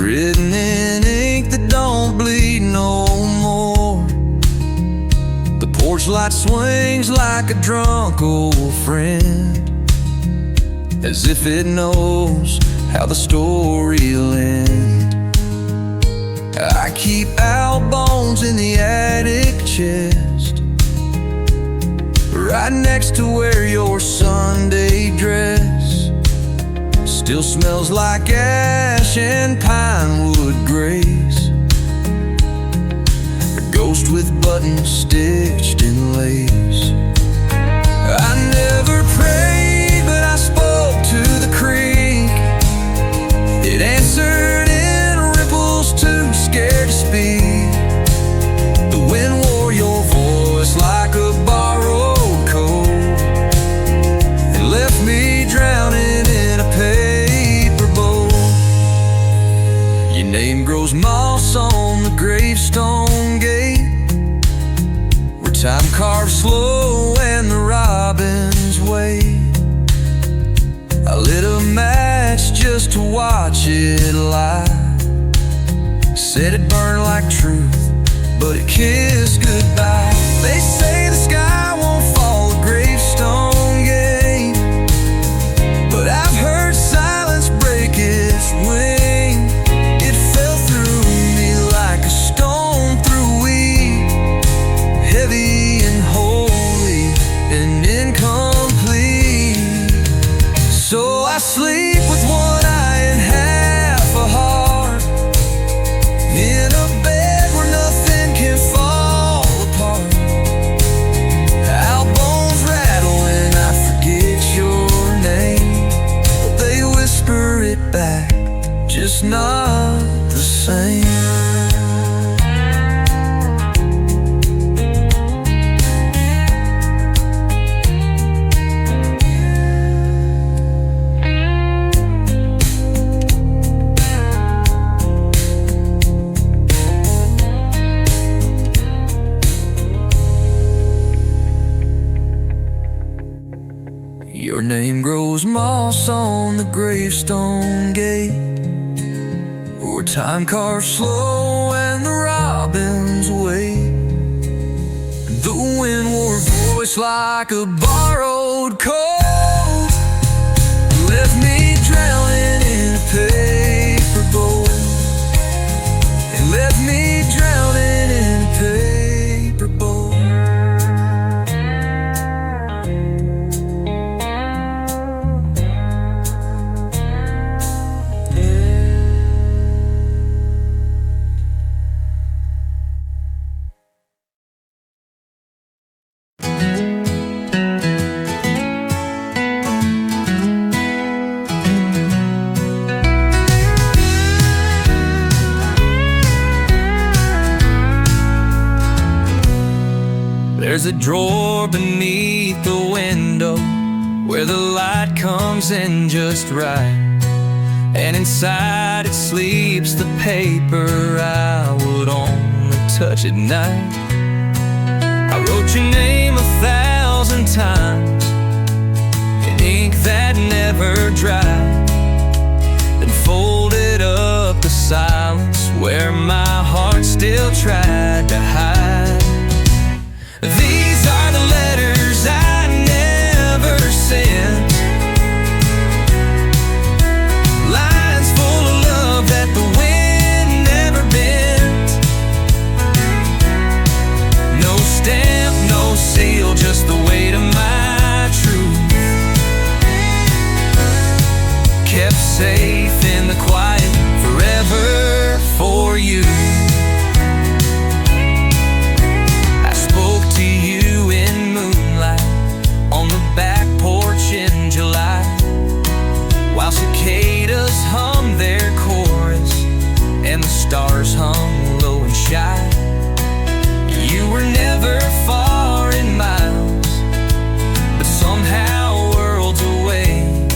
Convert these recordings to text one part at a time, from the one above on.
written in ink that don't bleed no more. The porch light swings like a drunk old friend, as if it knows how the story'll end. I keep owl bones in the attic chest, right next to where your Sunday dress still smells like ash and pine wood grace. A ghost with buttons stitched in lace. I never prayed, but I spoke to the creek. It answered in ripples too scared to speak. The wind wore your voice like a borrowed coat and left me drowning in a paper bowl. Your name grows moss on the gravestone gate, where time carves slow and the robins wait. I lit a match just to watch it light. Said it burned like truth, but it kissed goodbye. They say the sky won't fall a gravestone gate, but I've heard silence break its wing. It fell through me like a stone through wheat, heavy and holy and incomplete. So I sleep with one eye and half a heart, in a bed where nothing can fall apart. Owl bones rattle when I forget your name, but they whisper it back, just not the same. Your name grows moss on the gravestone gate, where time carves slow and the robins wait. The wind wore a voice like a borrowed coat, left me drowning in a paper bowl, and left me drowning in a paper bowl. There's a drawer beneath the window where the light comes in just right, and inside it sleeps the paper I would only touch at night. I wrote your name 1,000 times in ink that never dried, then folded up the silence where my heart still tried to hide. These are the letters I never sent, lines full of love that the wind never bent. No stamp, no seal, just the weight of my truth, kept safe in the quiet forever for you. Back porch in July, while cicadas hum their chorus and the stars hung low and shy. You were never far in miles, but somehow worlds away.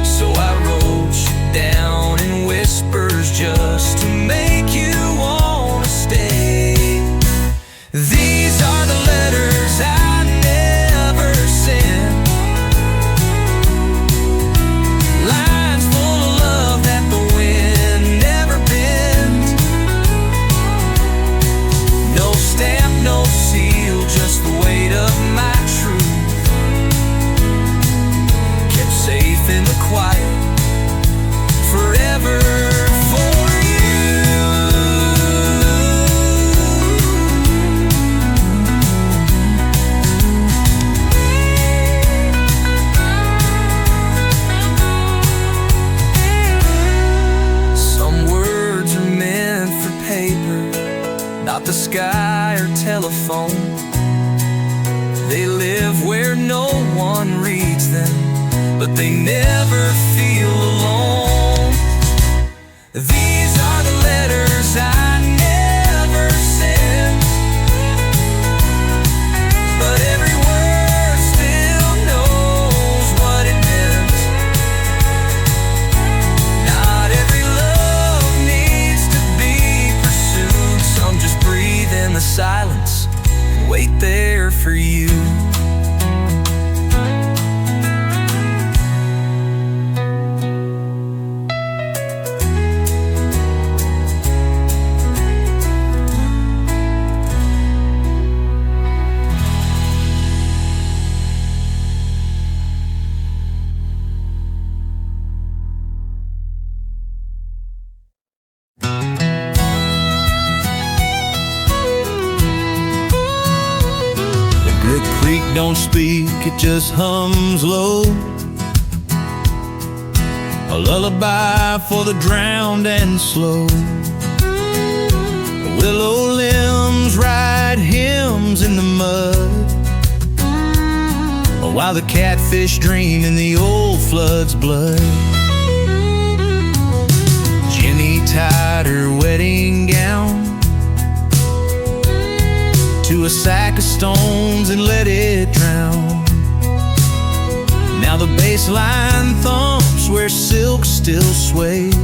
So I wrote you down in whispers just to make you wanna stay. These are the letters I never sent, lines full of love that the wind never bent. sky or telephone. They live where no one reads them, but they never feel alone. These are the letters I never sent, but every word still knows what it meant. Not every love needs to be pursued. Some just breathe in the silence and wait there for you. Don't speak, it just hums low, a lullaby for the drowned and slow. Willow limbs write hymns in the mud, while the catfish dream in the old flood's blood. Jenny tied her wedding gown to a sack of stones and let it drown. Now the bass line thumps where silk still sways,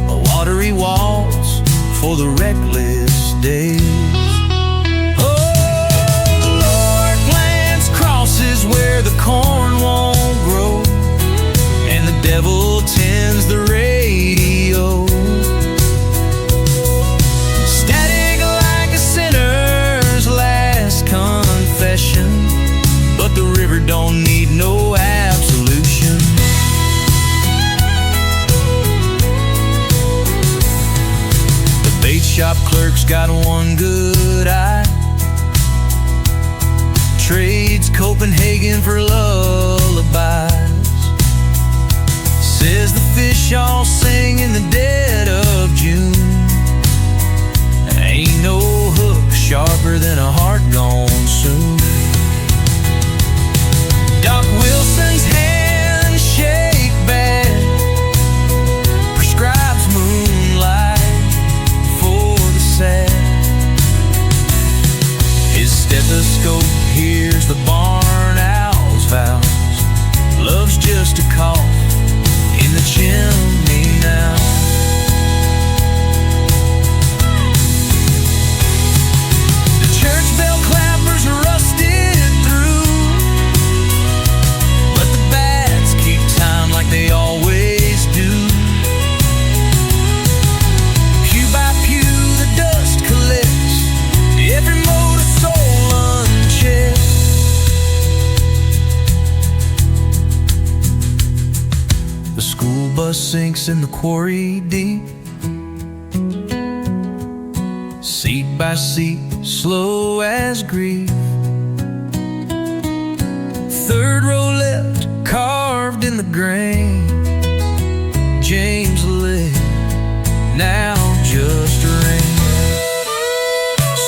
a watery waltz for the reckless days. Oh, the Lord plants crosses where the corn won't grow, and the devil tends the radio. But the river don't need no absolution. The bait shop clerk's got one good eye, trades Copenhagen for lullabies. Says the fish all sing in the dead of June. Ain't no hook sharper than a heart gone soon. Doc Wilson's handshake bag prescribes moonlight for the sad. His stethoscope hears the barn owl's vows. Love's just a cough in the chimney now. The church bell clappers rusted through, but the bats keep time like they always do. Pew by pew the dust collects, every motor soul unchecked. The school bus sinks in the quarry deep, seat by seat, slow as grief. Third row left, carved in the grain, James lit, now just rain.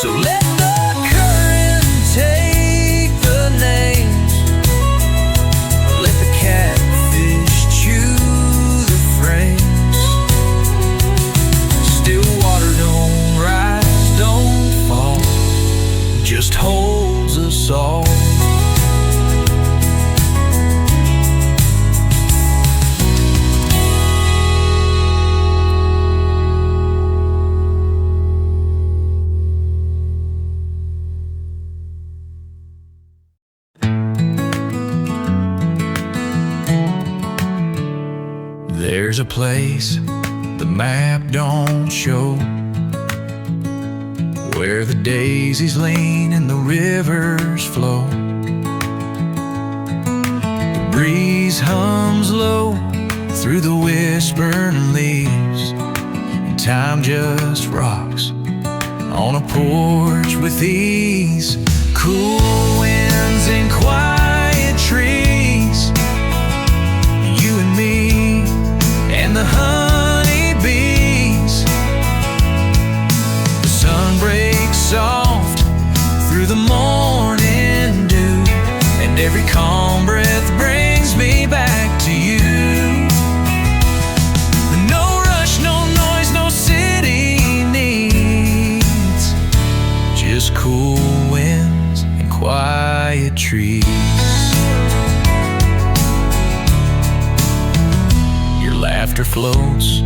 So let the current take the names, let the catfish chew the frames. Still water don't rise, don't fall, just holds us all. There's a place the map don't show, where the daisies lean and the rivers flow. The breeze hums low through the whispering leaves, and time just rocks on a porch with ease. Cool winds and quiet trees, you and me and the honeybees. The sun floats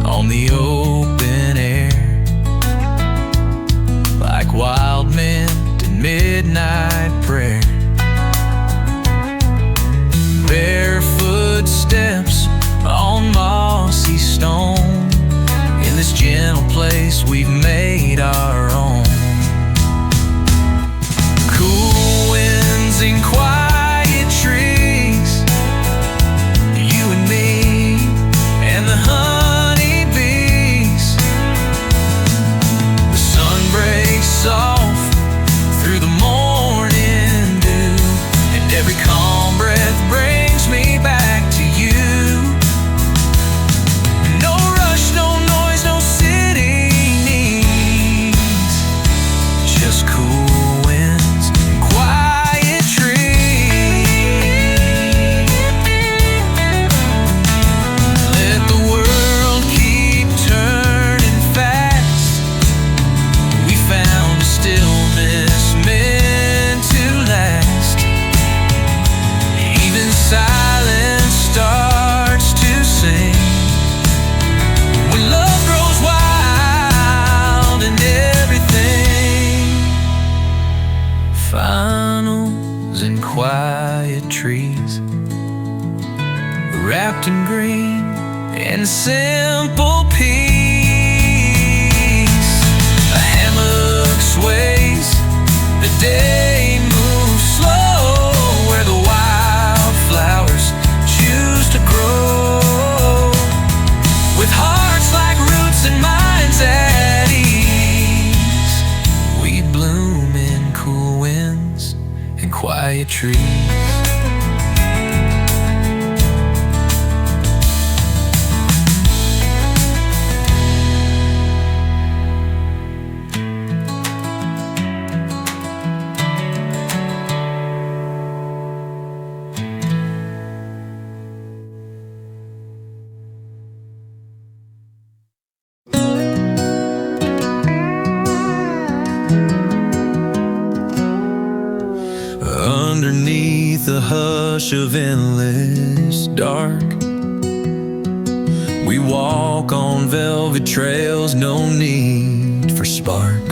on the open air, like wild mint and midnight prayer. Barefoot steps on mossy stone, in this gentle place we've made our own. Cool winds and quiet trees, you and me and the honeybees. The sun breaks soft through the morning dew, and every calm breath brings me back to you. No rush, no noise, no city needs, just cool winds, quiet trees. Let the world keep turning fast. We found a stillness meant to last. Even silence starts to sing when love grows wild and everything. Funnels and quiet trees, wrapped in green and simple peace. A hammock sways, the day moves slow, where the wildflowers choose to grow. With hearts like roots and minds at ease, we bloom in cool winds and quiet trees. Underneath the hush of endless dark, we walk on velvet trails, no need for spark.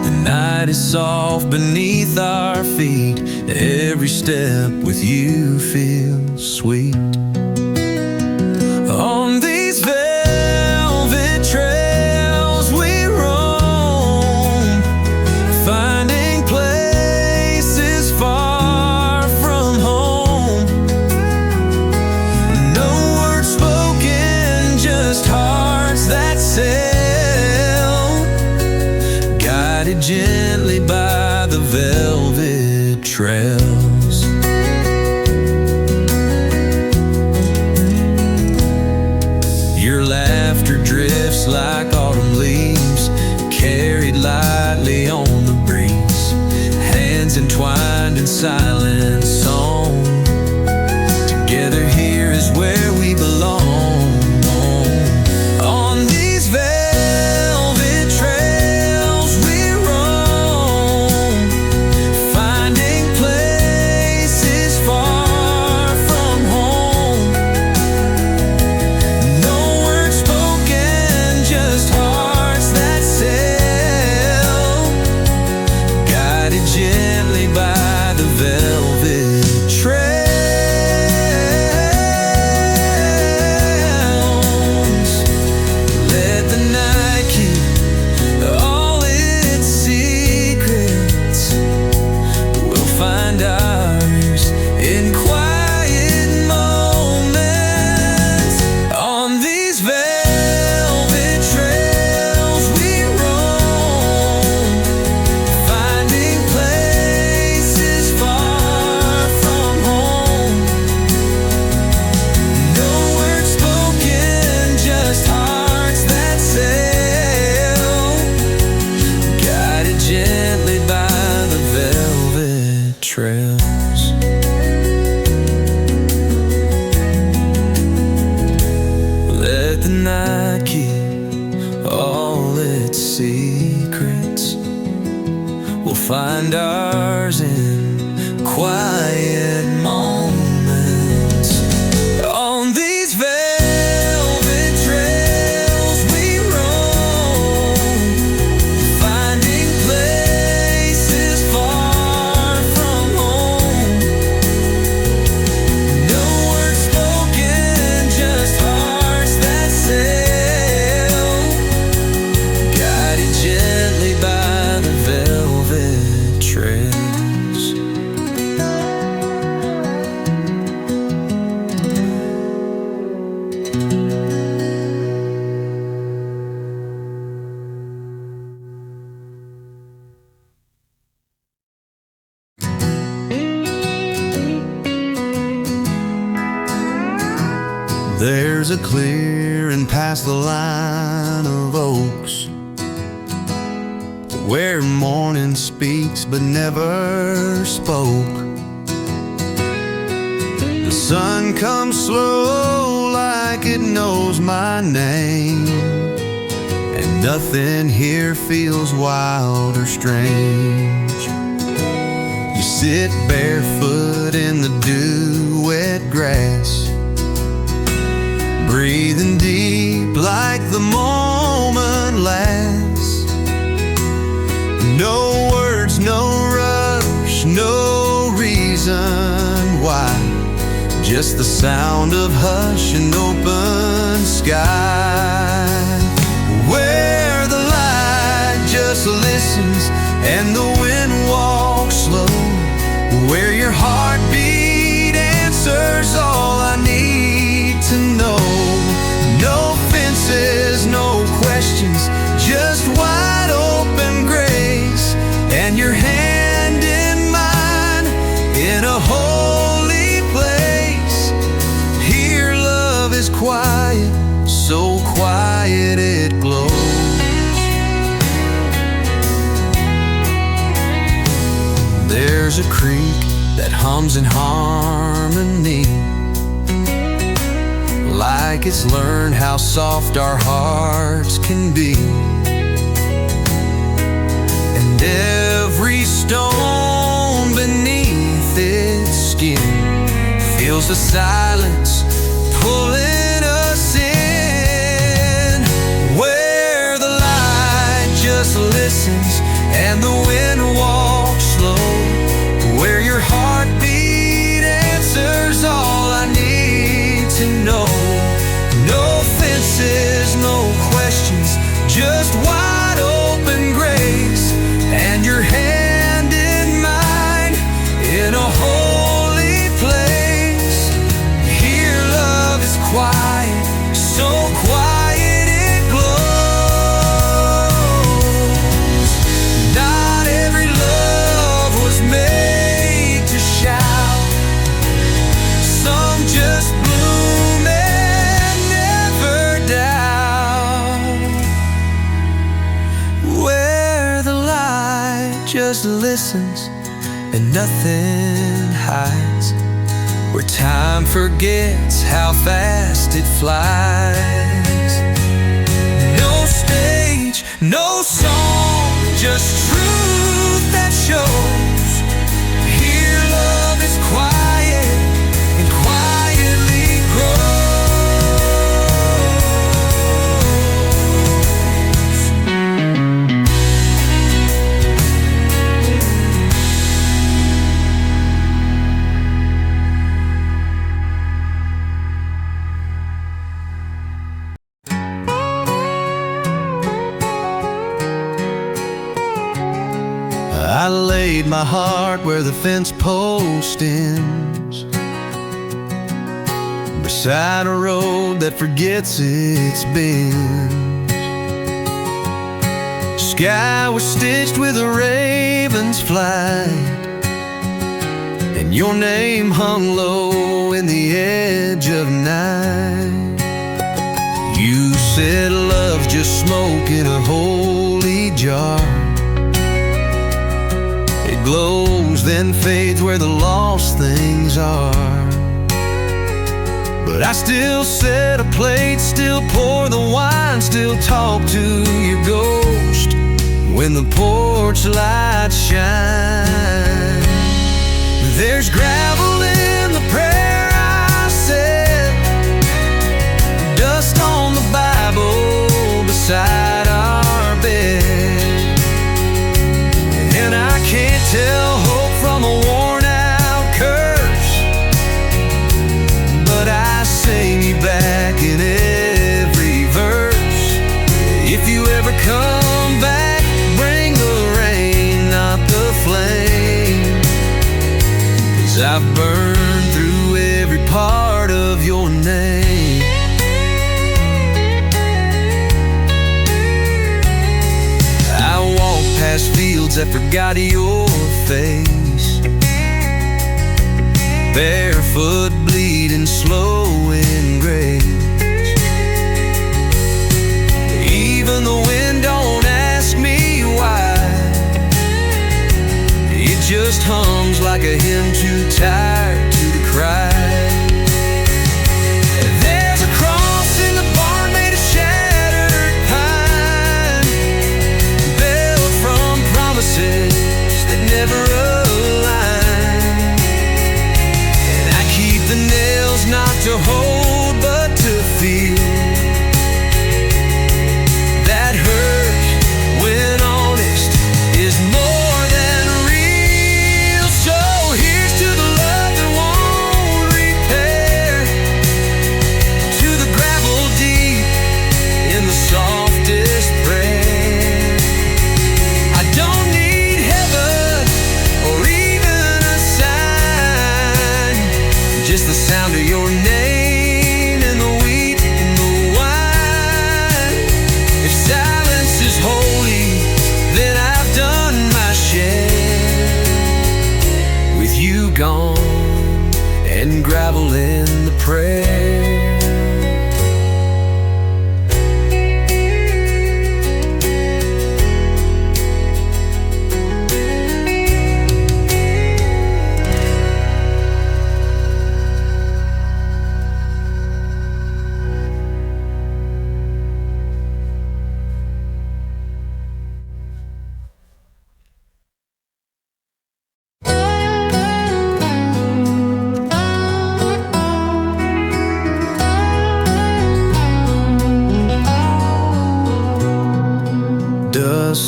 The night is soft beneath our feet, every step with you feels sweet. On these velvet trails we roam, finding places far from home. No words spoken, just hearts that sail, guided gently by the velvet trails. Your laughter drifts like autumn leaves, carried lightly on the breeze. Hands entwined in silent song, together here is where we belong. On these velvet trails we roam, finding places far from home. No words spoken, just hearts that sail, guided gently by the velvet trails. Let the night keep all its secrets. We'll find ours in quiet moments. On these velvet trails we roam, finding places far from home. No words spoken, just hearts that sail, guided gently by the velvet trails. Let the night keep all its secrets. We'll find ours in quiet moments. On these a clearing past the line of oaks, where morning speaks but never spoke. The sun comes slow like it knows my name, and nothing here feels wild or strange. You sit barefoot in the dew-wet grass, breathing deep like the moment lasts. No words, no rush, no reason why, just the sound of hush and open sky, where the light just listens and the wind walks slow, where your heartbeat answers all I need to know. No fences, no questions, just wide open grace, and your hand in mine in a holy place. Here love is quiet, so quiet it glows. There's a creek that hums in harmony, like it's learned how soft our hearts can be. And every stone beneath its skin feels the silence pulling us in, where the light just listens and the wind walks slow, where your heartbeat answers all I need to know. No fences, no questions, just wide open grace, and your hand in mine in a holy place. Here love is quiet, so quiet it glows. Not every love was made to shout, some just bloom and never doubt, where the light just listens and nothing hides, where time forgets how fast it flies. No stage, no song, just truth that shows. Here love is quiet and quietly grows. I laid my heart where the fence post ends, beside a road that forgets its bends. Sky was stitched with a raven's flight, and your name hung low in the edge of night. You said love's just smoke in a holy jar. It glows, then fades where the lost things are. But I still set a plate, still pour the wine, still talk to your ghost when the porch lights shine. There's gravel in the prayer I said, dust on the Bible beside our bed, and I can't tell hope from a worn-out curse, but I sing you back in every verse. If you ever come back, bring the rain, not the flame, 'cause I've burned through every part of your name. I walk past fields that forgot your face, barefoot bleeding slow in grace,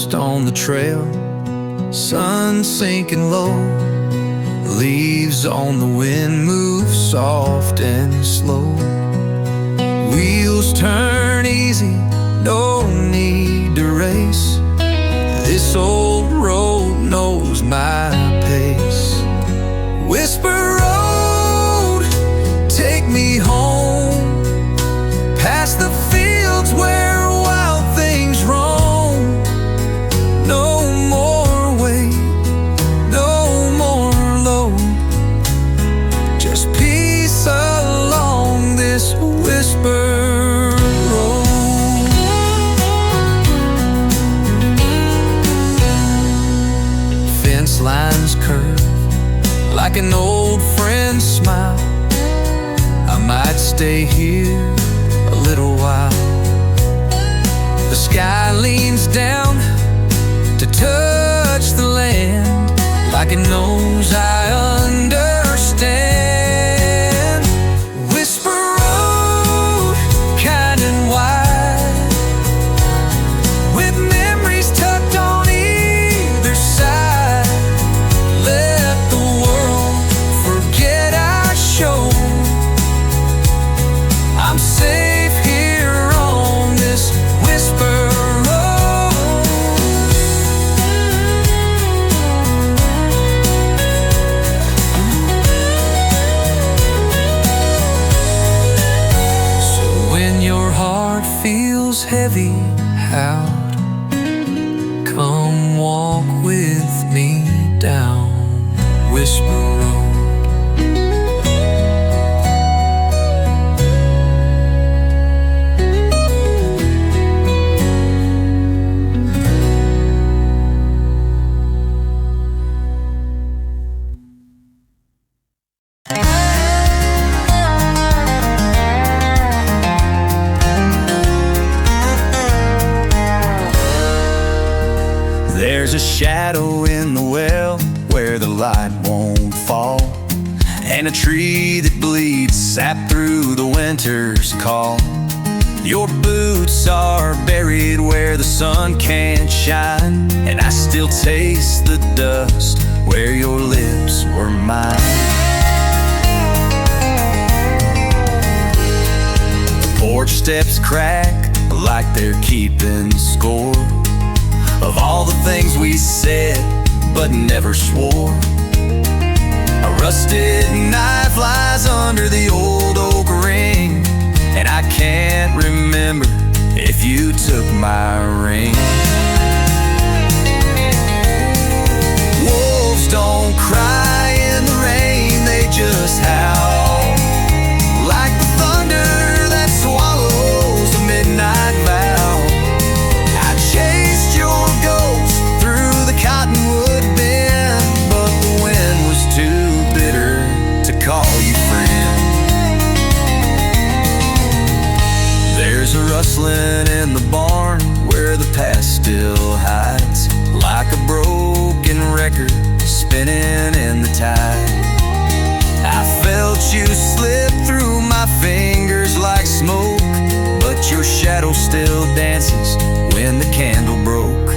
dust on the trail, sun sinking low, leaves on the wind move soft and slow. Wheels turn easy, no need to race. This old road knows my pace. Whisper road, take me home, past the fields where wild things roam. No more weight, no more load, just peace along this whisper road. Fence lines curve like an old friend's smile. I might stay here a little while. The sky leans down to touch the land, like it knows I understand. Whisper road, kind and wide, with memories tucked on either side. Let the world forget our show. I'm safe here on this whisper road. So when your heart feels heavy, out, come walk with me down Whisper Road. There's a shadow in the well where the light won't fall, and a tree that bleeds sap through the winter's call. Your boots are buried where the sun can't shine, and I still taste the dust where your lips were mine. The porch steps crack like they're keeping score of all the things we said but never swore. A rusted knife lies under the old oak ring, and I can't remember if you took my ring. Wolves don't cry in the rain, they just howl like the thunder that swallows a midnight vow. I chased your ghost through the cottonwood bend, but the wind was too bitter to call you friend. There's a rustling in the barn where the past still hides, like a broken record spinning in the tide. I felt you slip through my fingers like smoke, but your shadow still dances when the candle broke.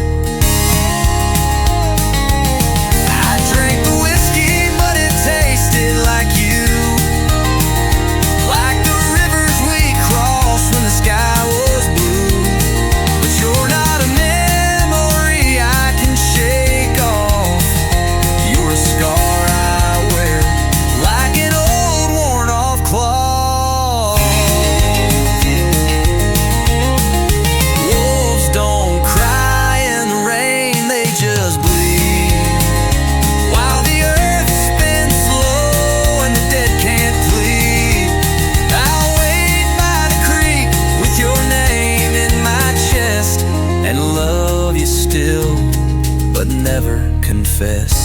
I drank the whiskey, but it tasted like you, like the rivers we crossed when the sky was blue. But you're not a memory I can shake off. You're a scar I wear like an old worn-off cloth. Wolves don't cry in the rain, they just bleed, while the earth spins slow and the dead can't plead. I'll wait by the creek with your name in my chest, and love you still, but never confess.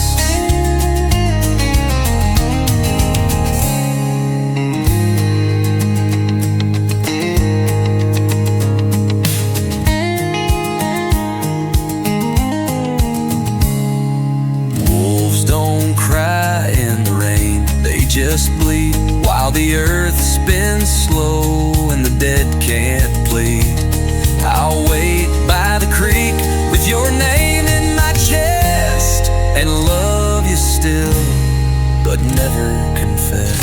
Wolves don't cry in the rain, they just bleed, while the earth spins slow and the dead can't plead. I'll wait by the creek with your name never confess.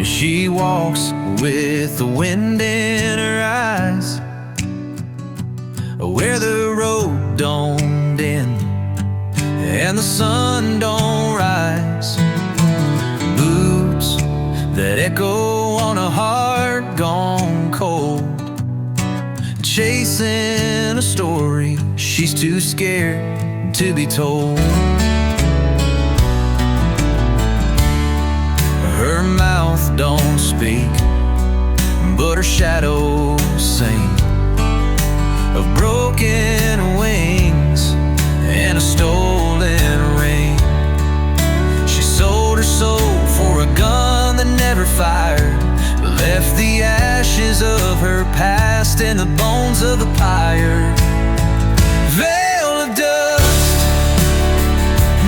She walks with the wind in her eyes, where the road don't end and the sun don't rise. Boots that echo on a heart gone cold, chasing a story she's too scared to be told. Her mouth don't speak, but her shadows sing of broken wings and a stolen ring. She sold her soul for a gun that never fired, left the ashes of her past in the bones of the pyre. Veil of dust,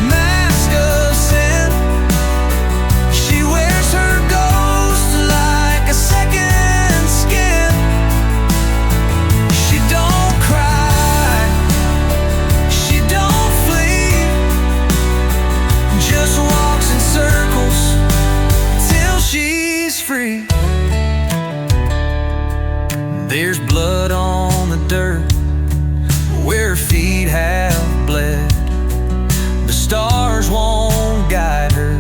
mask of sin, she wears her ghost like a second skin. She don't cry, she don't flee, just walks in circles till she's free. There's blood on the dirt where her feet have bled. The stars won't guide her,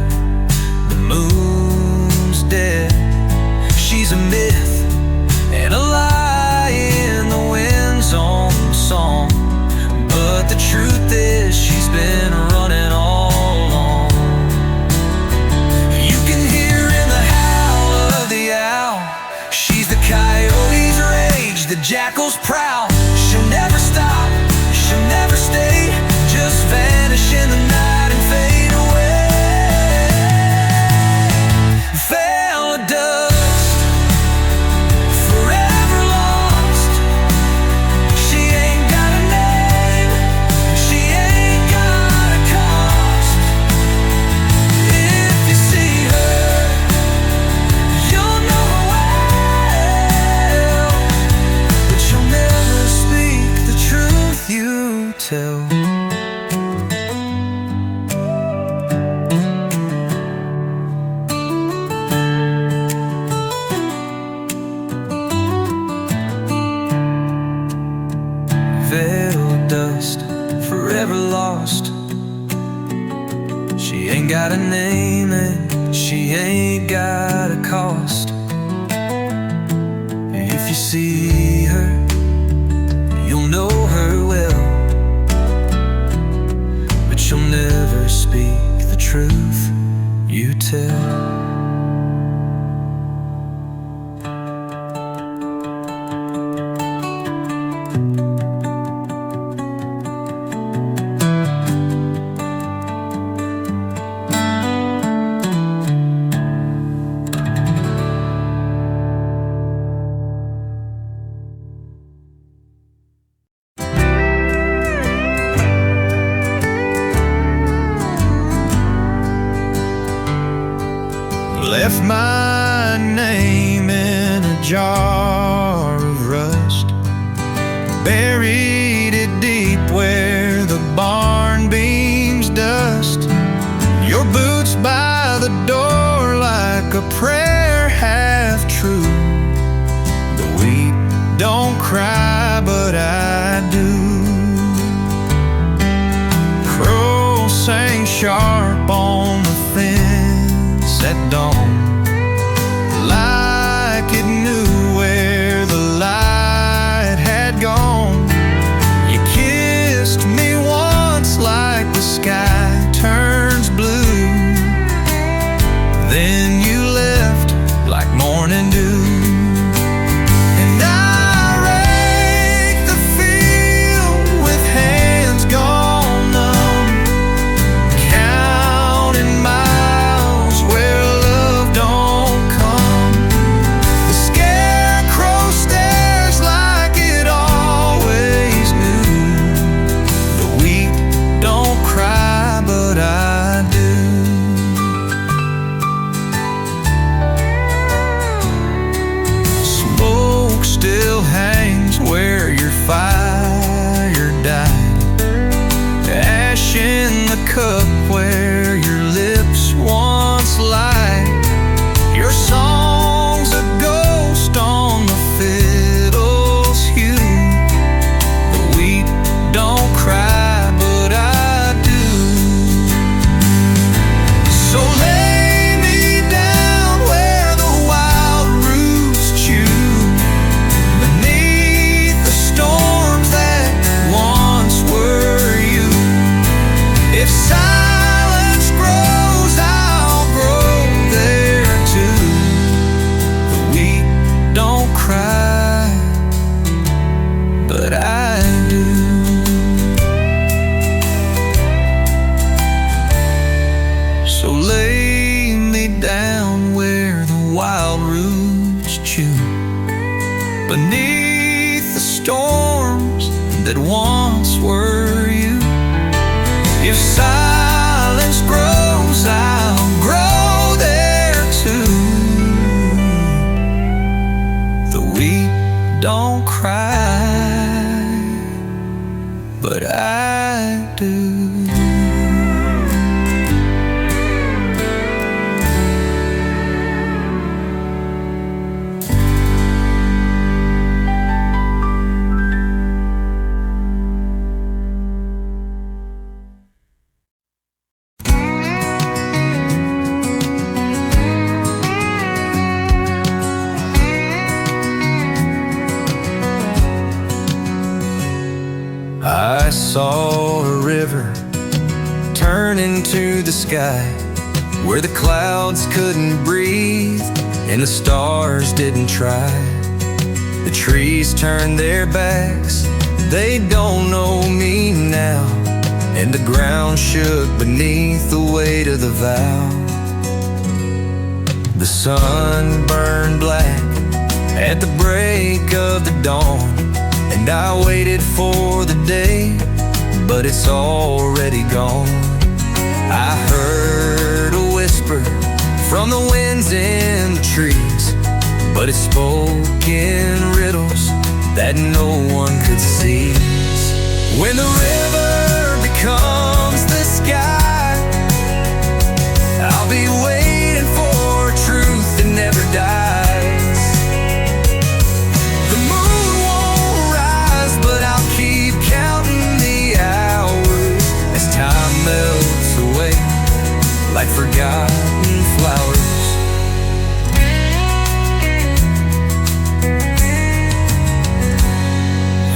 the moon's dead. She's a myth and a lie in the wind's own song, but the truth is she's been running all along. You can hear in the howl of the owl, she's the coyote's rage, the jackal's prowl. She'll never stop, she'll never stay, just vanish in the night and fade away. Veil of dust, forever lost. She ain't got a name, she ain't got a cost. If you see her, you'll know her well, but you'll never speak the truth you tell. Veiled dust, forever lost. She ain't got a name and she ain't got a cost. If you see her, you'll know her well, but you'll never speak the truth you tell. Left my name in a jar of rust, buried it deep where the barn beams dust. Your boots by the door like a prayer half true. The wheat don't cry, but I do. Crows sang sharp on the fence at dawn, like it knew where the light had gone. You kissed me once beneath the storms that once were you. If silence grows, I'll grow there too. The wheat don't cry, but I do. I saw a river turn into the sky, where the clouds couldn't breathe and the stars didn't try. The trees turned their backs, they don't know me now, and the ground shook beneath the weight of the vow. The sun burned black at the break of the dawn, and I waited for the day, but it's already gone. I heard a whisper from the winds in the trees, but it spoke in riddles that no one could see. When the river becomes the sky, I'll be waiting for truth that never dies. The moon won't rise, but I'll keep counting the hours as time melts away like forgotten flowers.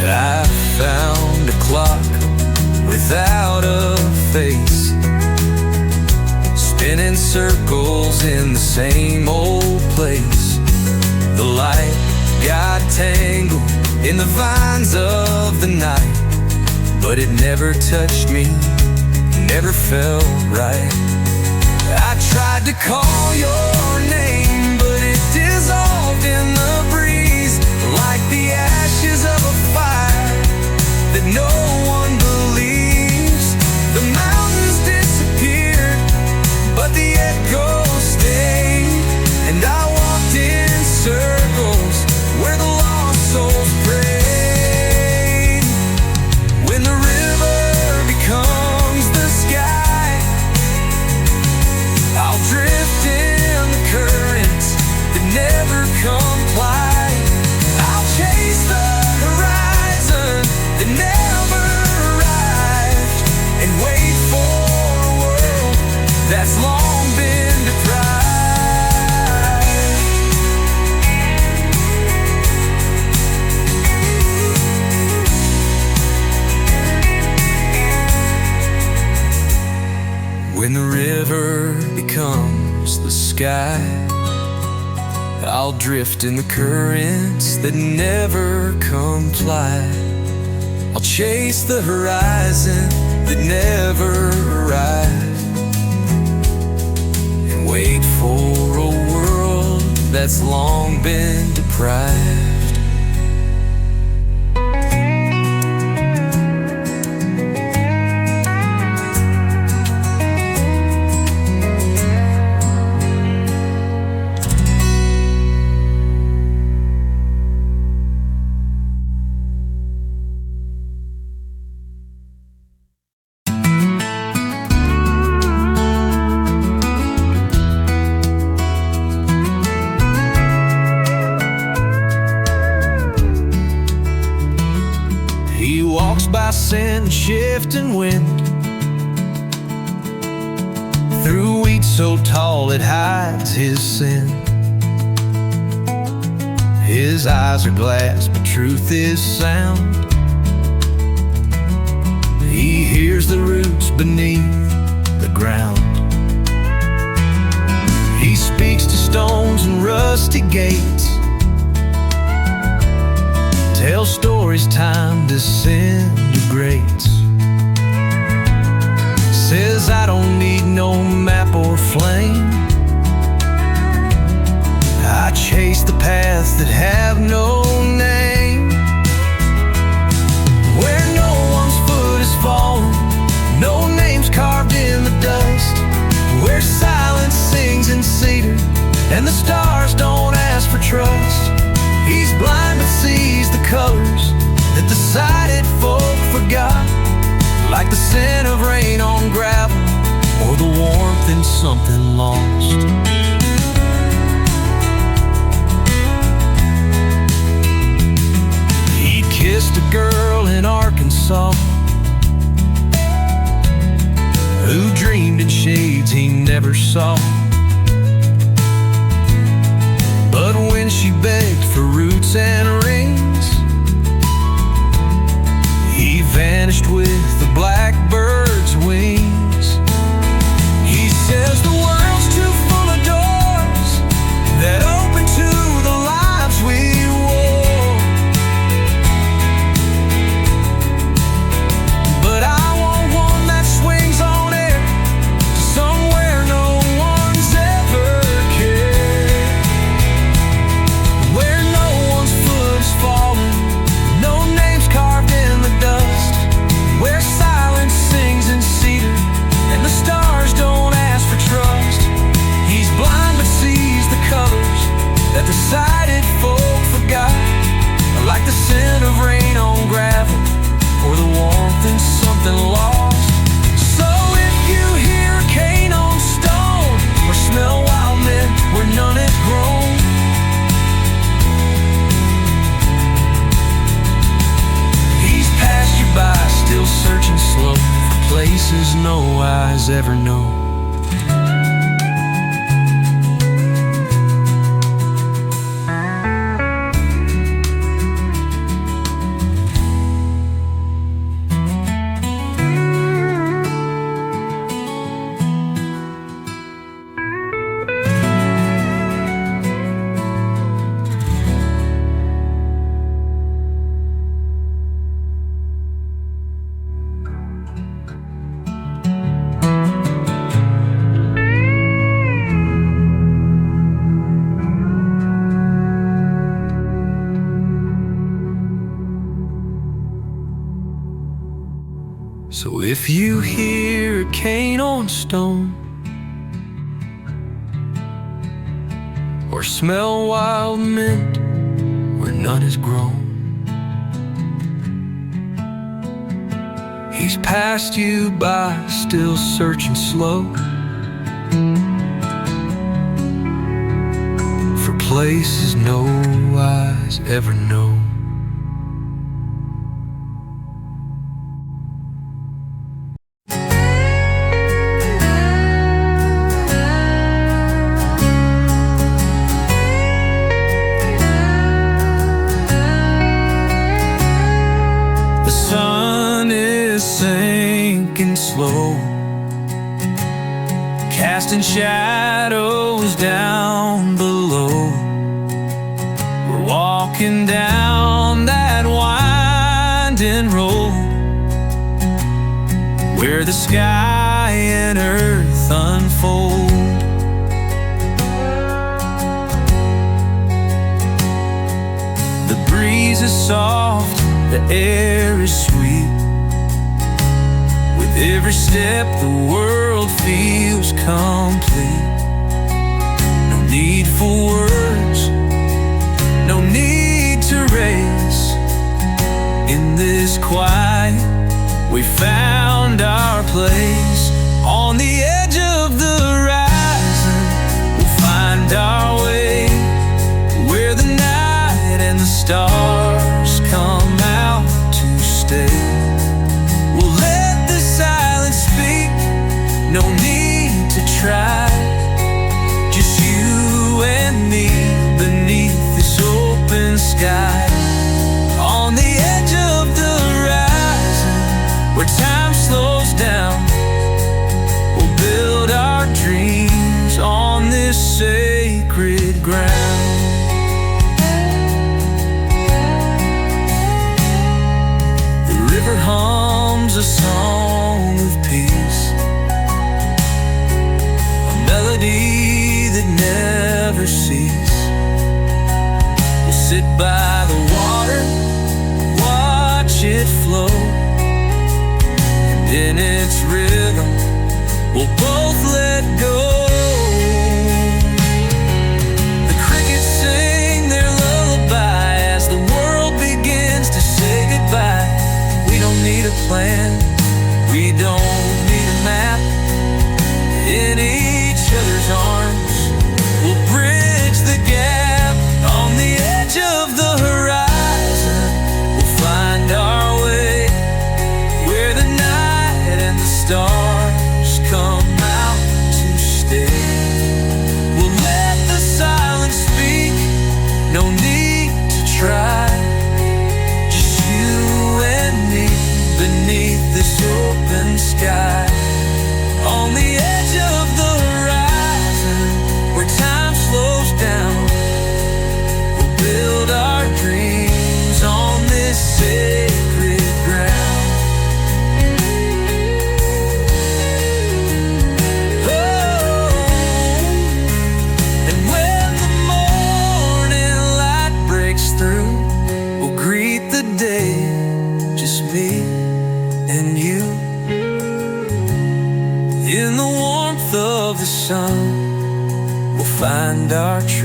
I found a clock without a face, spinning circles in the same old place. The light got tangled in the vines of the night, but it never touched me, never felt right. I tried to call your name, but it dissolved in the breeze, like the ashes of a fire that no one believes. The mountains disappeared, but the echoes stayed, and I walked in circles where the lost souls prayed. When the river becomes the sky, I'll drift in the currents that never comply. I'll chase the horizon that never arrived, and wait for a world that's long been deprived. When the river becomes the sky, I'll drift in the currents that never comply. I'll chase the horizon that never arrived, and wait for a world that's long been deprived. By sin, shifting wind, through wheat so tall it hides his sin. His eyes are glass, but truth is sound. He hears the roots beneath the ground. He speaks to stones and rusty gates, tell stories time disintegrates. Says I don't need no map or flame, I chase the paths that have no name. and the stars don't ask for trust. He's blind but sees the colors that decided folk forgot, like the scent of rain on gravel or the warmth in something lost. He kissed a girl in Arkansas who dreamed in shades he never saw. But when she begged for roots and rings, he vanished with the blackbird's wings. He says the world's too full of doors that open to the lives we wore, but I want one that swings on air to somewhere no one's ever cared, where no one's foot is falling, no names carved in the dust, where silence sings in cedar and the stars don't ask for trust. He's blind but sees the colors that decided folk forgot, like the scent of rain on gravel or the warmth in something lost. So if you hear a cane on stone or smell wild mint where none is grown, he's passed you by, still searching slow for places no eyes ever know. So if you hear a cane on stone or smell wild mint where none is grown, he's passed you by, still searching slow for places no eyes ever know. Sinking slow, casting shadows down below. We're walking down that winding road where the sky and earth unfold. The breeze is soft, the air is sweet. With every step the world feels complete. No need for words, no need to race. In this quiet we found our place. On the edge of the horizon we'll find our way, where the night and the stars come out to stay. No need to try, just you and me beneath this open sky. On the edge of the horizon, where time slows down, we'll build our dreams on this sacred ground. The river hums a song of peace, melody that never ceases. We'll sit by the water, watch it flow, and in its rhythm we'll both let go.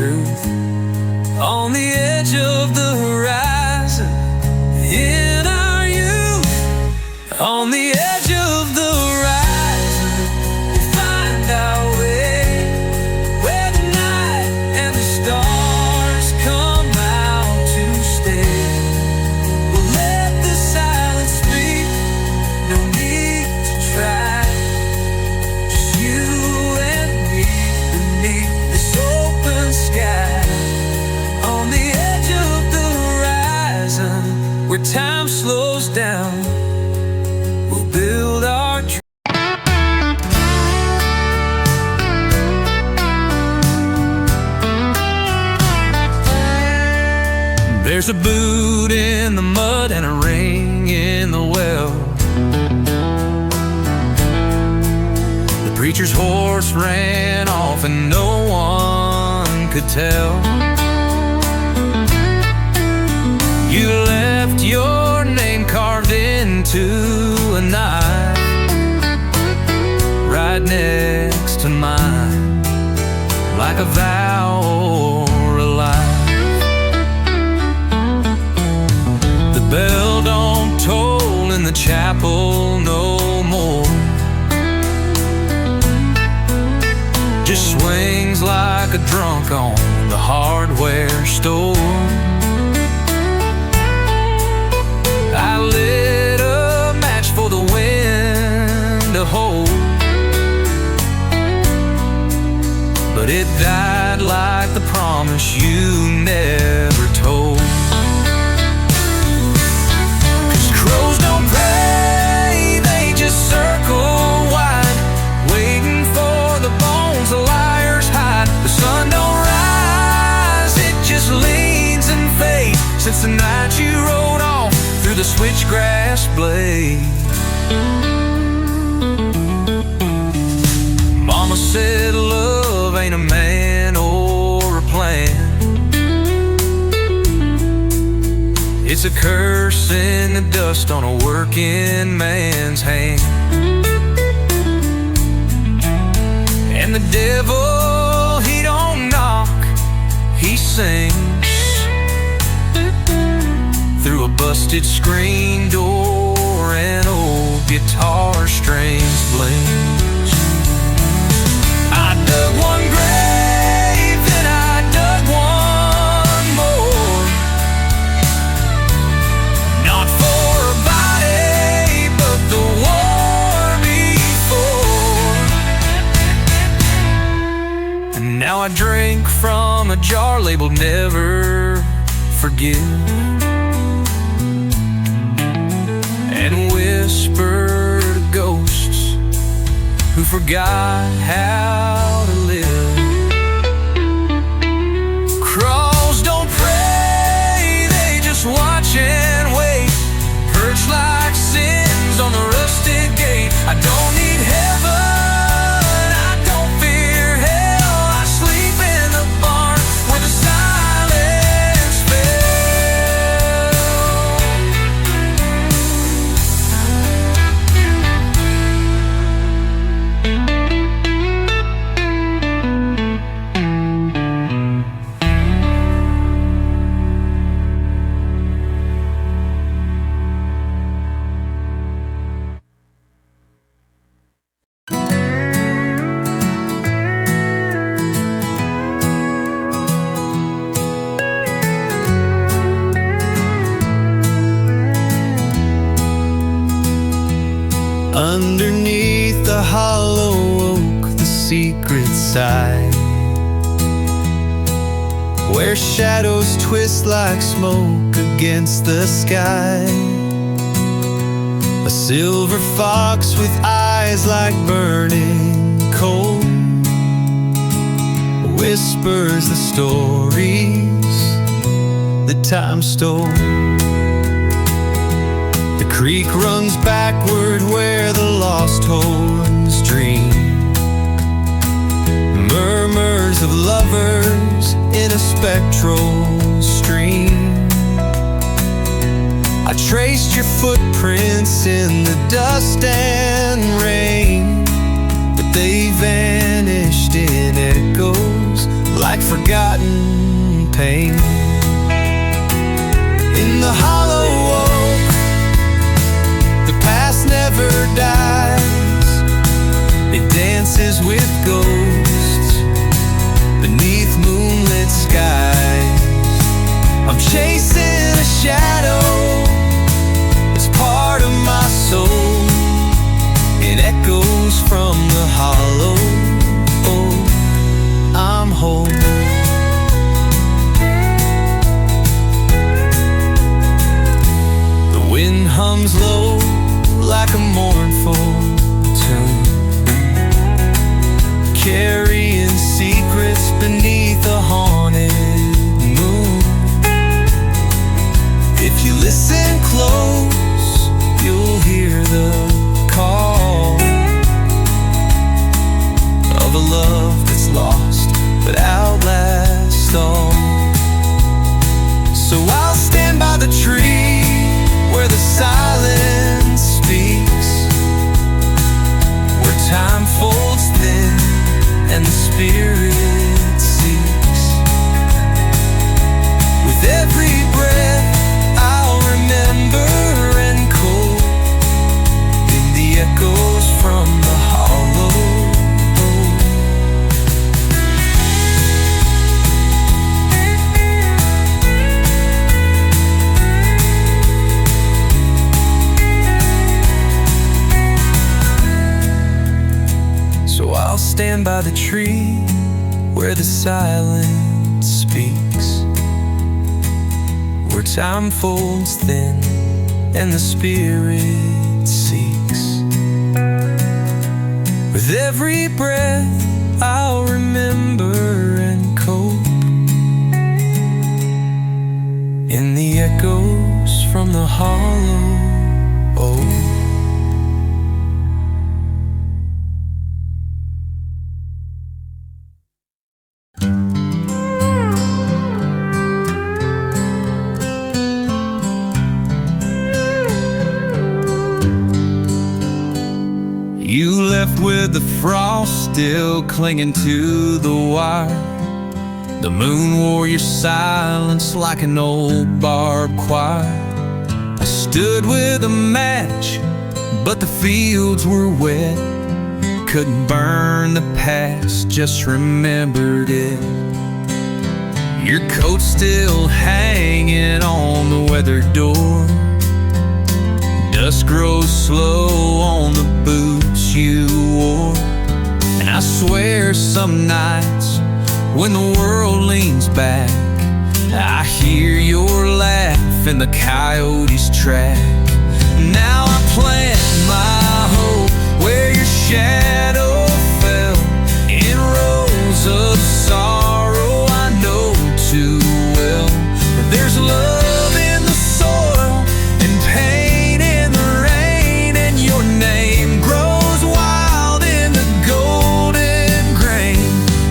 truth. On the edge of the horizon, in our youth. On the edge of the horizon, we'll find our way, where the night and the stars come out to stay. We'll let the silence speak, no need to try. Just you and me beneath this open sky. On the edge of the horizon, where time slows down, we'll build our dreams. There's a boot in the mud and a ring in the well. The preacher's horse ran off and no one could tell. You left your name carved into a knife right next to mine, like a vow or a life. The bell don't toll in the chapel no more, just swings like a drunk on the hardware store. I lit a match for the wind to hold, but it died like the promise you never told. 'Cause crows don't pray, they just circle wide, waiting for the bones the liars hide. The sun don't rise, it just leans and fades since the night you rode off through the switchgrass blade. Mama said love ain't a man or a plan, it's a curse in the dust on a working man's hand. And the devil, he don't knock, he sings through a busted screen door and old guitar strings bling. I dug one grave, then I dug one more, not for a body, but the war before. And now I drink from a jar labeled never forgive, and whisper to ghosts who forgot how to live. Crows don't pray, they just watch and wait, perched like sins on the rusted gate. I don't need heaven, I don't fear hell, I sleep in the barn where the silence fell. Underneath the hollow oak, the secret side, where shadows twist like smoke against the sky. A silver fox with eyes like burning coal whispers the stories that time stole. The creek runs backward where the lost horns dream, murmurs of lovers in a spectral stream. I traced your footprints in the dust and rain, but they vanished in echoes like forgotten pain. In the hollow oak, the past never dies. It dances with ghosts beneath moonlit skies. I'm chasing a shadow, it's part of my soul. It echoes from the hollow. I'm whole. The wind hums low like a mournful tune, carrying secrets beneath a haunted moon. If you listen close, you'll hear the call of a love that's lost but outlasts all. So I'll stand by the tree where the silence speaks, where time folds thin and the spirit seeks. With every breath I'll remember and cope in the echoes from the hollow. So I'll stand by the tree where the silence speaks, where time folds thin and the spirit seeks. With every breath I'll remember and cope in the echoes from the hollow. You left with the frost still clinging to the wire. The moon wore your silence like an old barbed wire. I stood with a match, but the fields were wet. Couldn't burn the past, just remembered it. Your coat's still hanging on the weathered door. Dust grows slow on the boots you wore. And I swear some nights when the world leans back, I hear your laugh in the coyote's track. Now I plant my hope where your shadow fell, in rows of sorrow I know too well. But there's love in the soil and pain in the rain, and your name grows wild in the golden grain.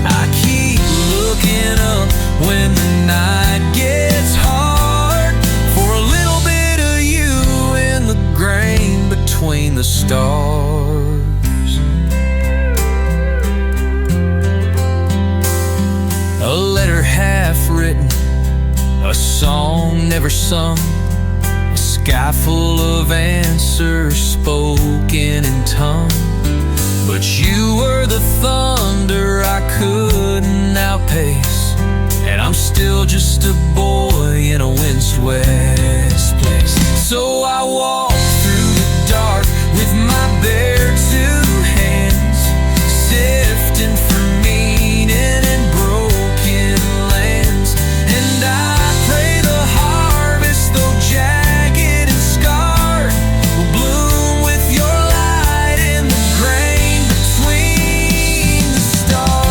I keep looking up when the night gets hard, for a little bit of you in the grain between the stars. A letter half written, a song never sung, a sky full of answers spoken in tongue. But you were the thunder I couldn't outpace, and I'm still just a boy in a windswept place. So I walk through the dark with my bare two hands, sifting for meaning in broken lands. And I pray the harvest, though jagged and scarred, will bloom with your light in the grain between the stars.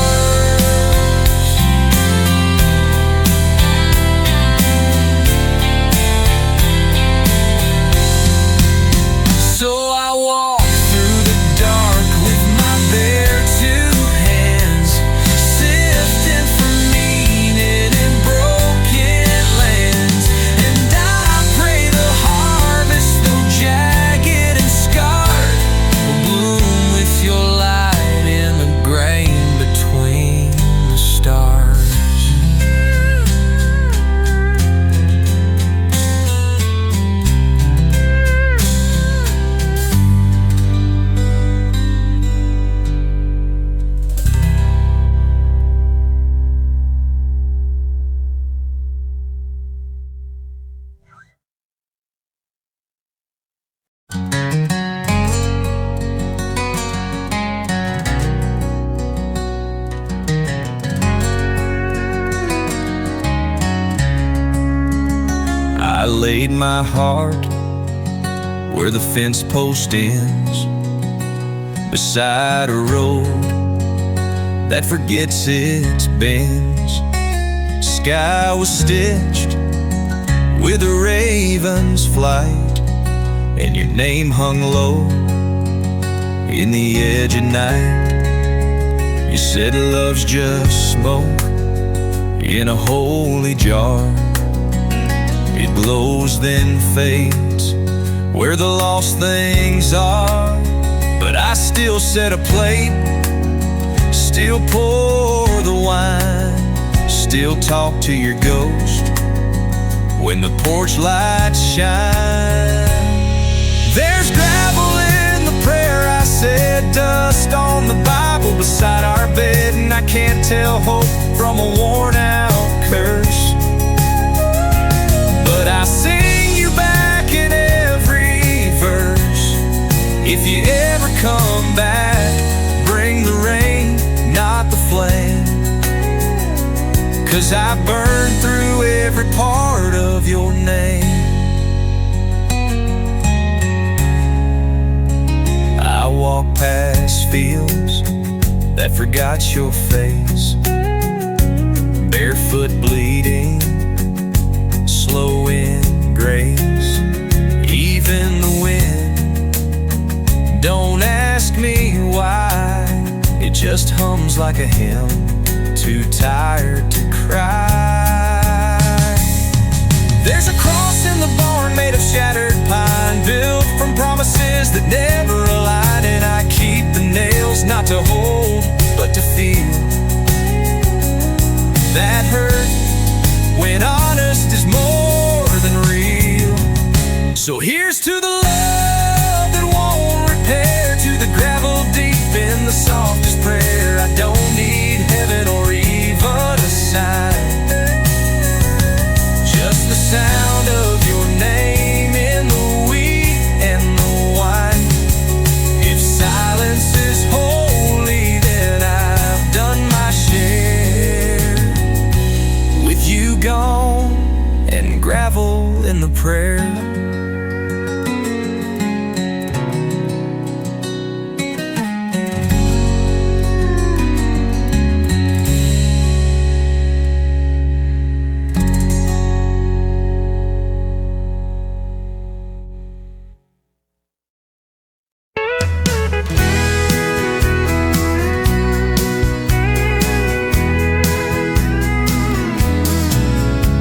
I laid my heart where the fence post ends, beside a road that forgets its bends. Sky was stitched with a raven's flight, and your name hung low in the edge of night. You said love's just smoke in a holy jar. It glows then fades where the lost things are. But I still set a plate, still pour the wine, still talk to your ghost when the porch lights shine. There's gravel in the prayer I said, dust on the Bible beside our bed, and I can't tell hope from a worn out curse. But I sing you back in every verse. If you ever come back, bring the rain, not the flame, 'cause I burned through every part of your name. I walk past fields that forgot your face, barefoot bleeding, slow in grace. Even the wind don't ask me why, it just hums like a hymn, too tired to cry. There's a cross in the barn made of shattered pine, built from promises that never align, and I keep the nails not to hold but to feel. That hurt when honest is more than real. So here's to the love that won't repair, to the gravel deep in the softest prayer. I don't need heaven or even a sign, just the sound of your name in the wheat and the wine. If silence is holy, then I've done my share. With you gone and gravel in the prayer.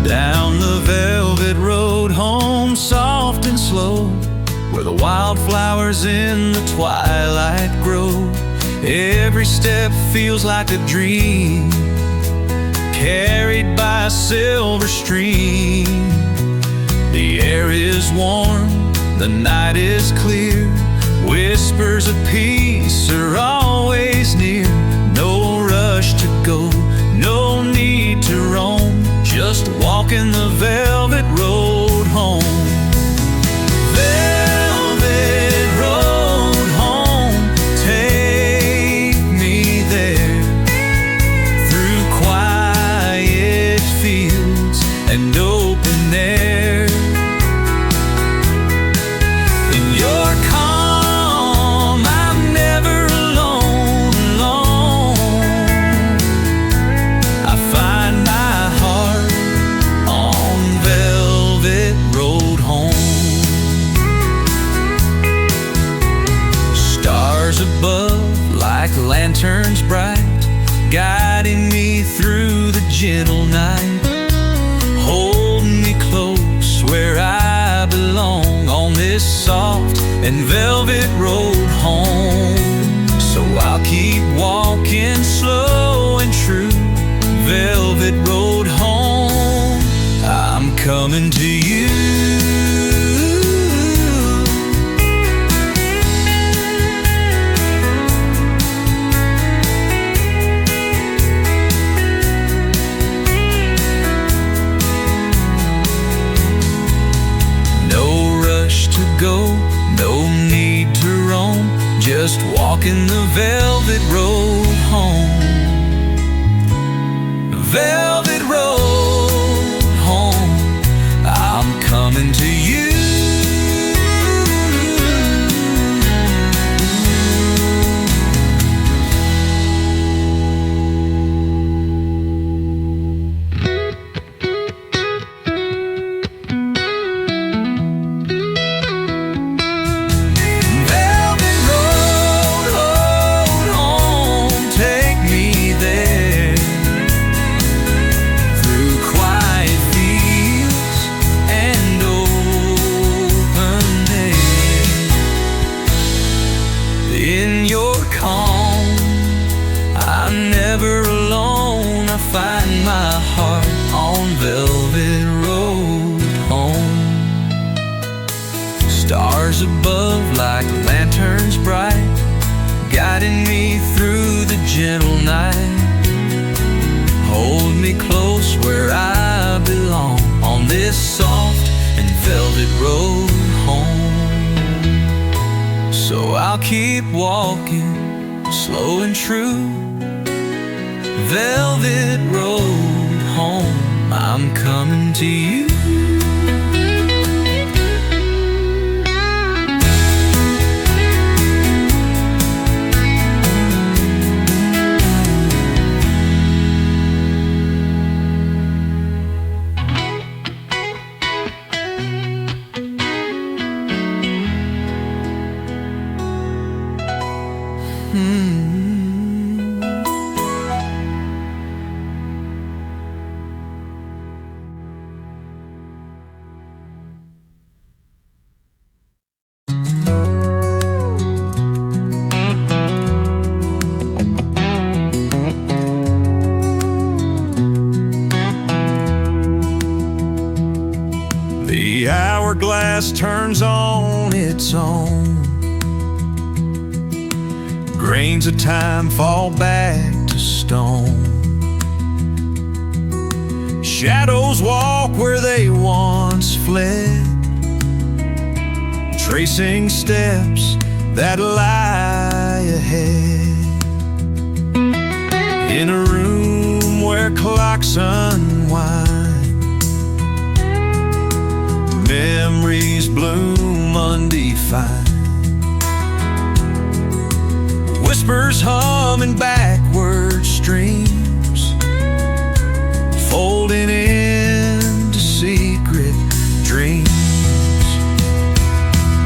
Down the velvet road home, soft and slow, where the wildflowers in the twilight grow. Every step feels like a dream, carried by a silver stream. The air is warm, the night is clear, whispers of peace are always near. No rush to go, no need to roam, just walking the velvet road home. Velvet road home, take me there, through quiet fields and open air. In your calm, I'm never alone, alone. I find my heart on velvet road home. Stars above like lanterns bright, guiding me through the gentle night, holding me close where I belong, on this soft and velvet road home. So I'll keep walking slow and true, velvet road home, I'm coming to you. No rush to go, no need to roam, just walking the velvet road home. Velvet road home, I'm coming keep walking, slow and true. Velvet road home, I'm coming to you. The hourglass turns on its own. Grains of time fall back to stone. Shadows walk where they once fled, tracing steps that lie ahead. In a room where clocks unwind, memories bloom undefined. Whispers hum in backward streams, folding into secret dreams.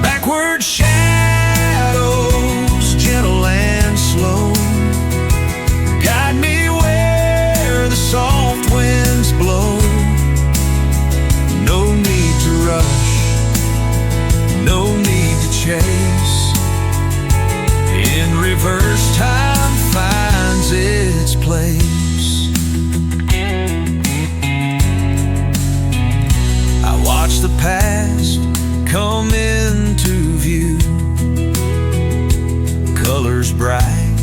Backward shadows, gentle and slow, guide me where the soft winds blow. No need to rush, no need to chase. In reverse, time finds its place. I watch the past come into view, colors bright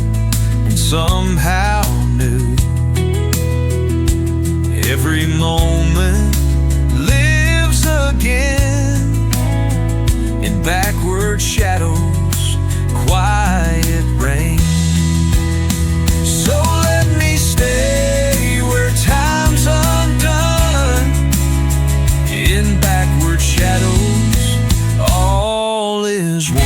and somehow new. Every moment lives again in backward shadows, quiet rain. So let me stay where time's undone. In backward shadows, all is one.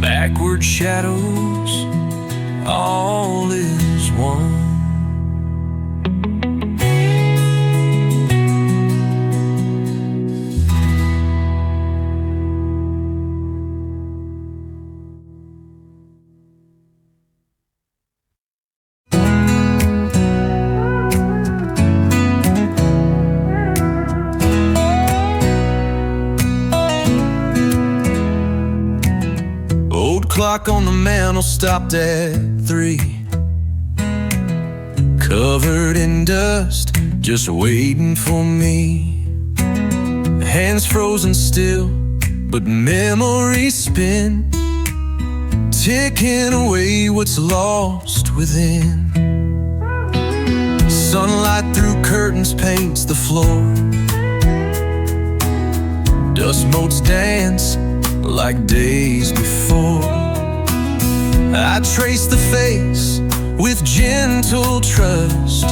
Backward shadows, all is one. Clock on the mantle stopped at 3, covered in dust, just waiting for me. Hands frozen still, but memories spin, ticking away what's lost within. Sunlight through curtains paints the floor. Dust motes dance like days before. I trace the face with gentle trust,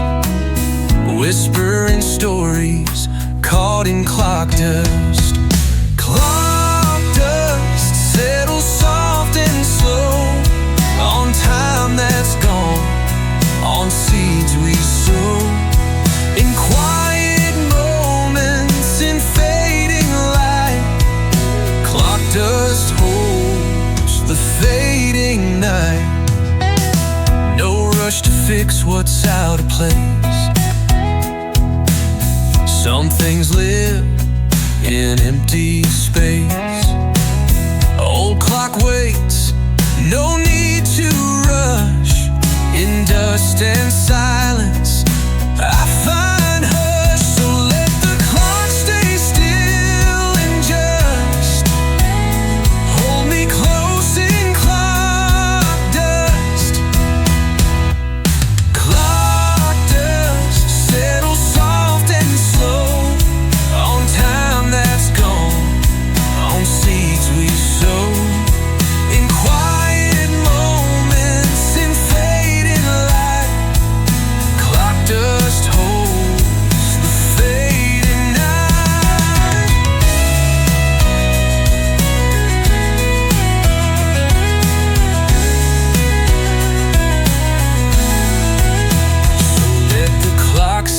whispering stories caught in clock dust. Clock dust settles soft and slow on time that's gone, on seeds we sow. In quiet moments, in fading light, clock dust holds the fading night. No rush to fix what's out of place. Some things live in empty space. Old clock waits, no need to rush. In dust and silence, I find hush. So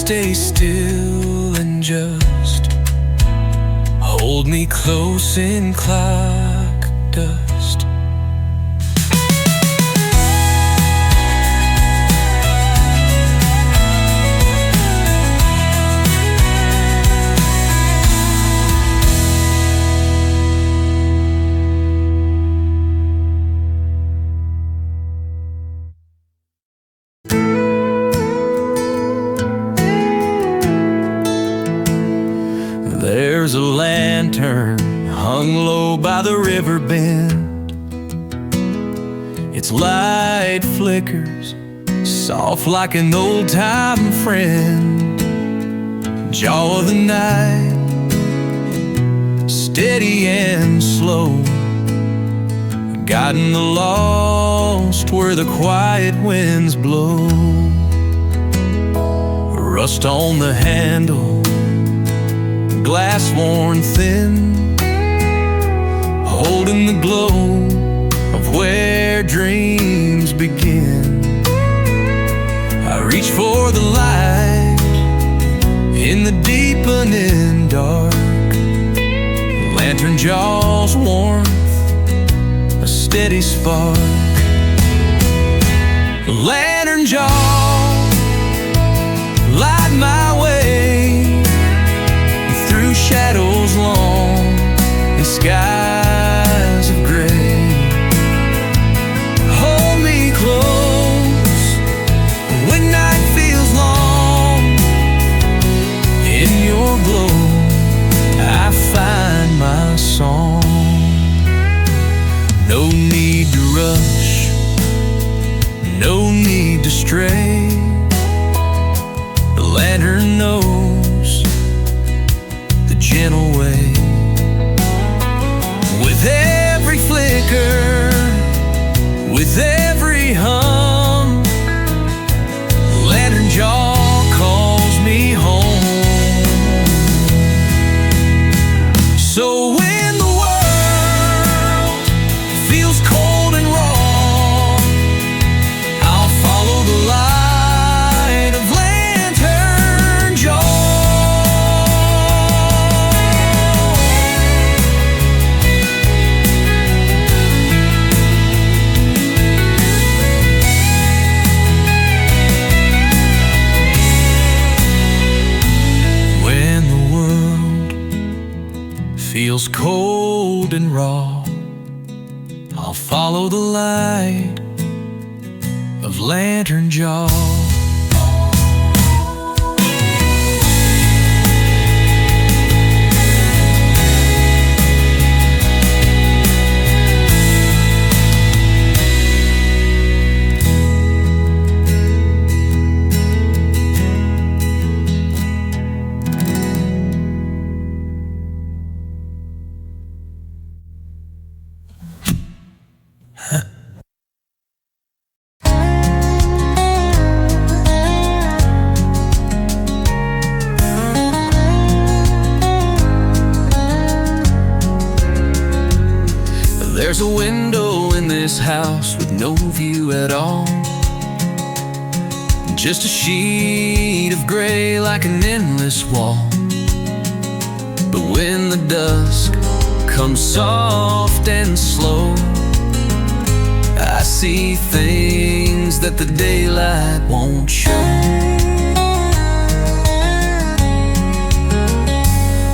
stay still and just hold me close in clock dust. There's a lantern hung low by the river bend. Its light flickers, soft like an old-time friend. Jaw of the night, steady and slow, guiding the lost where the quiet winds blow. Rust on the handle, glass worn thin, holding the glow of where dreams begin. I reach for the light in the deepening dark. Lantern jaws warmth, a steady spark. Lantern jaws light my way through shadows long and skies of gray. Hold me close when night feels long. In your glow I find my song. No need to rush, no need to stray. The lantern knows the gentle way. With every flicker, with every hum, lantern jaw calls me home. So when the world feels cold and raw, I'll follow the light of lantern jaw. Feels cold and raw, I'll follow the light of lantern jaw. There's a window in this house with no view at all, just a sheet of gray like an endless wall. But when the dusk comes soft and slow, I see things that the daylight won't show.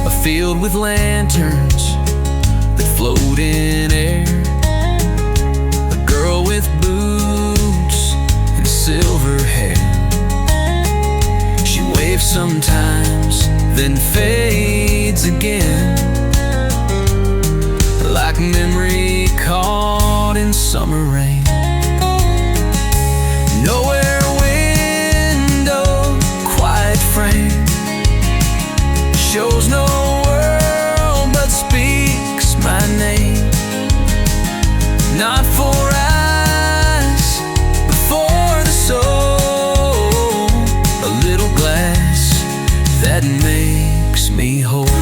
A field with lanterns that float in air, a girl with boots and silver hair. She waves sometimes, then fades again, like memory caught in summer rain. Nowhere window, quiet frame, shows no world but speaks my name. Not for eyes, but for the soul. A little glass that makes me whole.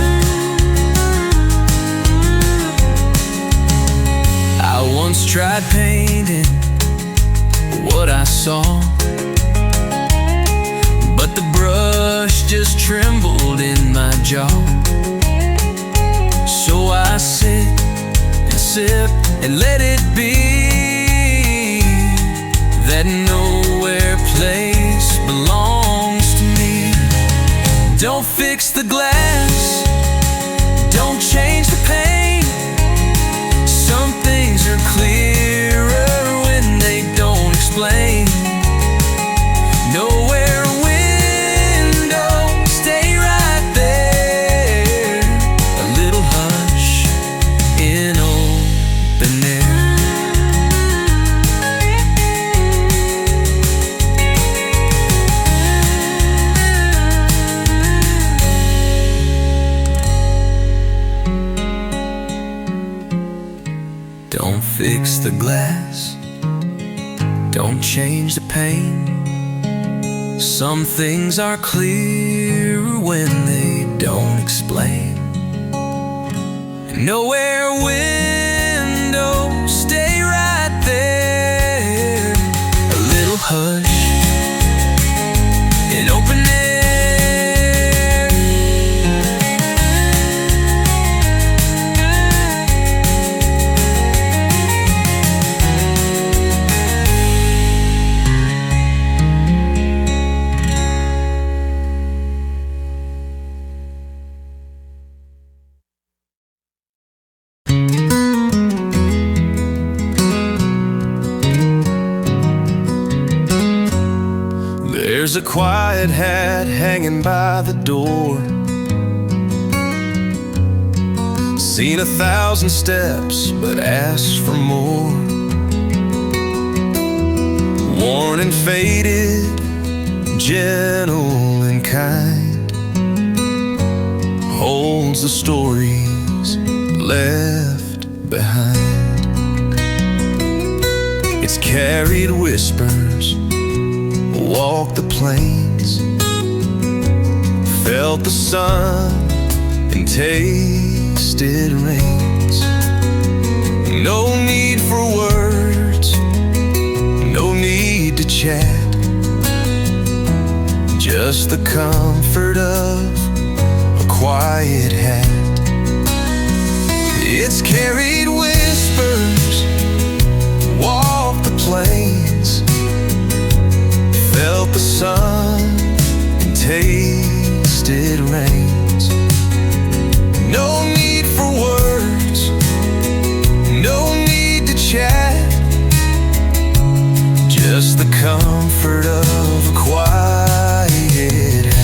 I once tried painting what I saw, but the brush trembled in my jaw. So I sit and sip and let it be that nowhere place belongs to me. Don't fix the glass, don't change the pain. Some things are clearer when they don't explain. Nowhere window, stay right there. A little hush in open air. Don't fix the glass, don't change the pain. Some things are clear when they don't explain. Nowhere window, stay right there. A little hush in open air. There's a quiet hat hanging by the door. Seen 1,000 steps, but asked for more. Worn and faded, gentle and kind, holds the stories left behind. It's carried whispers, walked the plains, felt the sun and tasted rains. No need for words, no need to chat, just the comfort of a quiet hat. It's carried whispers, walked the plains, felt the sun and tasted rains. No need for words, no need to chat, just the comfort of a quiet hat.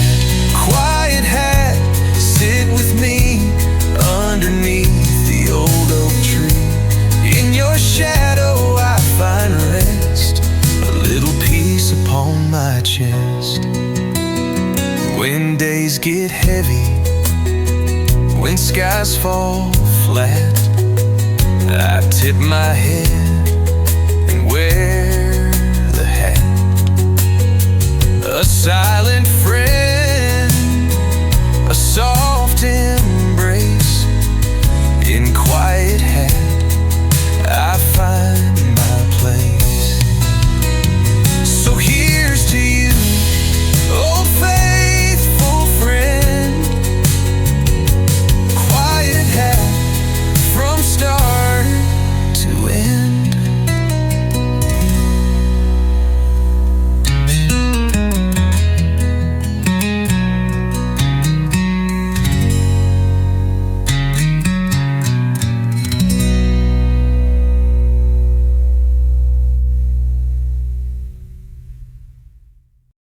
Quiet hat, sit with me underneath the old oak tree. In your shadow I find rest, a little peace upon my chest. When days get heavy, when skies fall flat, I tip my head